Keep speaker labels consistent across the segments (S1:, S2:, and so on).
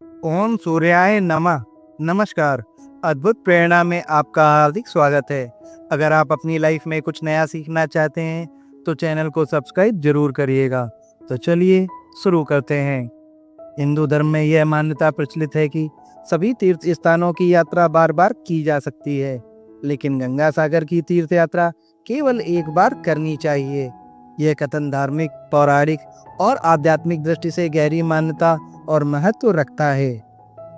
S1: ओम सूर्याय नमः। नमस्कार। अद्भुत प्रेरणा में आपका हार्दिक स्वागत है। अगर आप अपनी लाइफ में कुछ नया सीखना चाहते हैं तो चैनल को सब्सक्राइब जरूर करिएगा। तो चलिए शुरू करते हैं। हिंदू धर्म में यह मान्यता प्रचलित है कि सभी तीर्थ स्थानों की यात्रा बार बार की जा सकती है, लेकिन गंगा सागर की तीर्थ यात्रा केवल एक बार करनी चाहिए। यह कथन धार्मिक, पौराणिक और आध्यात्मिक दृष्टि से गहरी मान्यता और महत्व रखता है।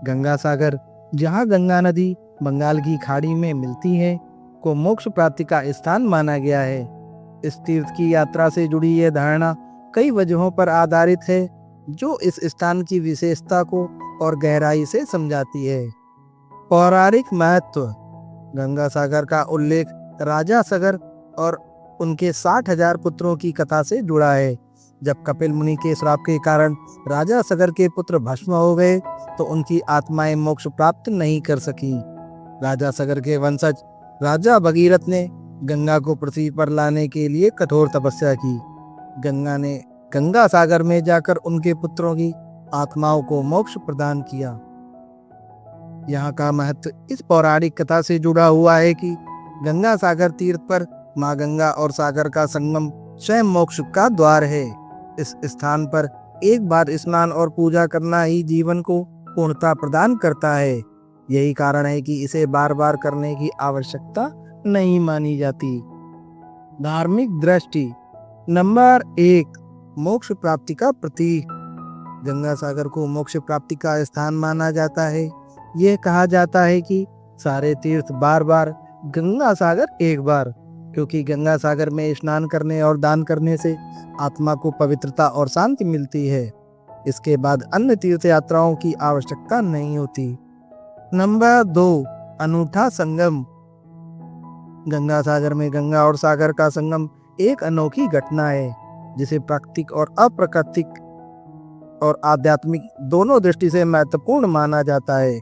S1: गंगा सागर, जहाँ गंगा नदी बंगाल की खाड़ी में मिलती है, को मोक्ष प्राप्ति का स्थान माना गया है। इस तीर्थ की यात्रा से जुड़ी यह धारणा कई वजहों पर आधारित है, जो इस स्थान की विशेषता को और गहराई से समझाती है। पौराणिक महत्व। गंगा सागर का उल्लेख राजा सागर और उनके 60,000 पुत्रों की कथा से जुड़ा है। जब कपिल मुनि के श्राप के कारण राजा सागर के पुत्र भस्म हो गए तो उनकी आत्माएं मोक्ष प्राप्त नहीं कर सकी। राजा सागर के वंशज राजा भगीरथ ने गंगा को पृथ्वी पर लाने के लिए कठोर तपस्या की। गंगा ने गंगा सागर में जाकर उनके पुत्रों की आत्माओं को मोक्ष प्रदान किया। यहाँ का महत्व इस पौराणिक कथा से जुड़ा हुआ है कि गंगा सागर तीर्थ पर माँ गंगा और सागर का संगम स्वयं मोक्ष का द्वार है। इस स्थान पर एक बार स्नान और पूजा करना ही जीवन को पूर्णता प्रदान करता है। यही कारण है कि इसे बार बार करने की आवश्यकता नहीं मानी जाती। धार्मिक दृष्टि। नंबर 1, मोक्ष प्राप्ति का प्रतीक। गंगा सागर को मोक्ष प्राप्ति का स्थान माना जाता है। यह कहा जाता है कि सारे तीर्थ बार बार, गंगा सागर एक बार, क्योंकि गंगा सागर में स्नान करने और दान करने से आत्मा को पवित्रता और शांति मिलती है। इसके बाद अन्य तीर्थ यात्राओं की आवश्यकता नहीं होती। नंबर 2, अनूठा संगम। गंगा सागर में गंगा और सागर का संगम एक अनोखी घटना है, जिसे प्राकृतिक और अप्राकृतिक और आध्यात्मिक दोनों दृष्टि से महत्वपूर्ण माना जाता है।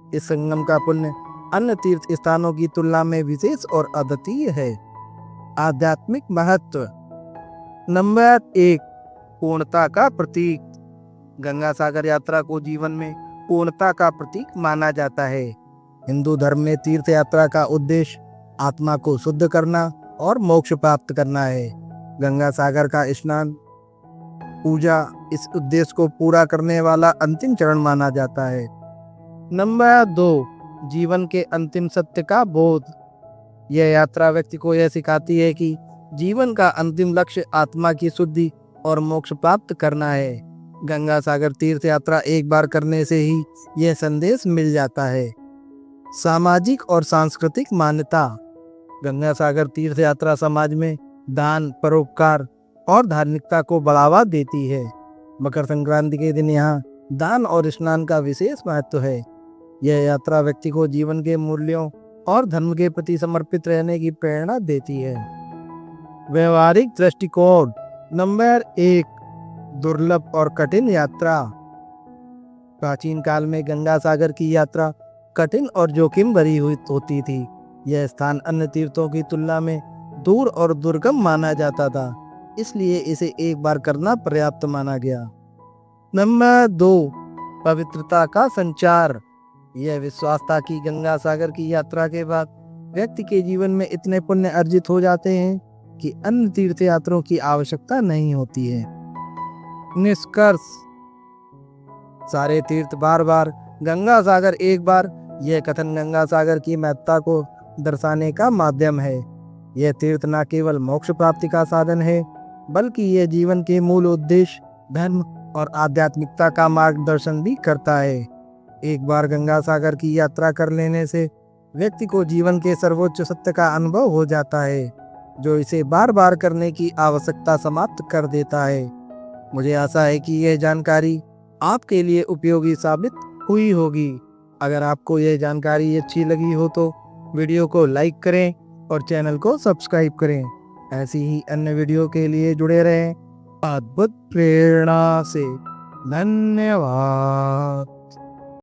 S1: इस संगम का पुण्य अन्य तीर्थ स्थानों की तुलना में विशेष और अद्वितीय है। आध्यात्मिक महत्व। नंबर 1, पूर्णता का प्रतीक। गंगा सागर यात्रा को जीवन में पूर्णता का प्रतीक माना जाता है। हिंदू धर्म में तीर्थ यात्रा का उद्देश्य आत्मा को शुद्ध करना और मोक्ष प्राप्त करना है। गंगा सागर का स्नान, पूजा इस उद्देश्य को पूरा करने वाला अंतिम चरण माना जाता है। नंबर 2, जीवन के अंतिम सत्य का बोध। यह यात्रा व्यक्ति को यह सिखाती है कि जीवन का अंतिम लक्ष्य आत्मा की शुद्धि और मोक्ष प्राप्त करना है। गंगा सागर तीर्थ यात्रा एक बार करने से ही यह संदेश मिल जाता है। सामाजिक और सांस्कृतिक मान्यता। गंगा सागर तीर्थ यात्रा समाज में दान, परोपकार और धार्मिकता को बढ़ावा देती है। मकर संक्रांति के दिन यहाँ दान और स्नान का विशेष महत्व है। यह यात्रा व्यक्ति को जीवन के मूल्यों और धर्म के प्रति समर्पित रहने की प्रेरणा देती है। व्यवहारिक दृष्टिकोण। नंबर 1, दुर्लभ और कठिन यात्रा। प्राचीन काल में गंगा सागर की यात्रा कठिन और जोखिम भरी हुई होती थी। यह स्थान अन्य तीर्थों की तुलना में दूर और दुर्गम माना जाता था, इसलिए इसे एक बार करना पर्याप्त माना गया। नंबर 2, पवित्रता का संचार। यह विश्वास था कि गंगा सागर की यात्रा के बाद व्यक्ति के जीवन में इतने पुण्य अर्जित हो जाते हैं कि अन्य तीर्थ यात्रों की आवश्यकता नहीं होती है। निष्कर्ष। सारे तीर्थ बार बार, गंगा सागर एक बार, यह कथन गंगा सागर की महत्ता को दर्शाने का माध्यम है। यह तीर्थ न केवल मोक्ष प्राप्ति का साधन है, बल्कि यह जीवन के मूल उद्देश्य, धर्म और आध्यात्मिकता का मार्गदर्शन भी करता है। एक बार गंगा सागर की यात्रा कर लेने से व्यक्ति को जीवन के सर्वोच्च सत्य का अनुभव हो जाता है, जो इसे बार बार करने की आवश्यकता समाप्त कर देता है। मुझे आशा है कि यह जानकारी आपके लिए उपयोगी साबित हुई होगी। अगर आपको यह जानकारी अच्छी लगी हो तो वीडियो को लाइक करें और चैनल को सब्सक्राइब करें। ऐसी ही अन्य वीडियो के लिए जुड़े रहें अद्भुत प्रेरणा से। धन्यवाद।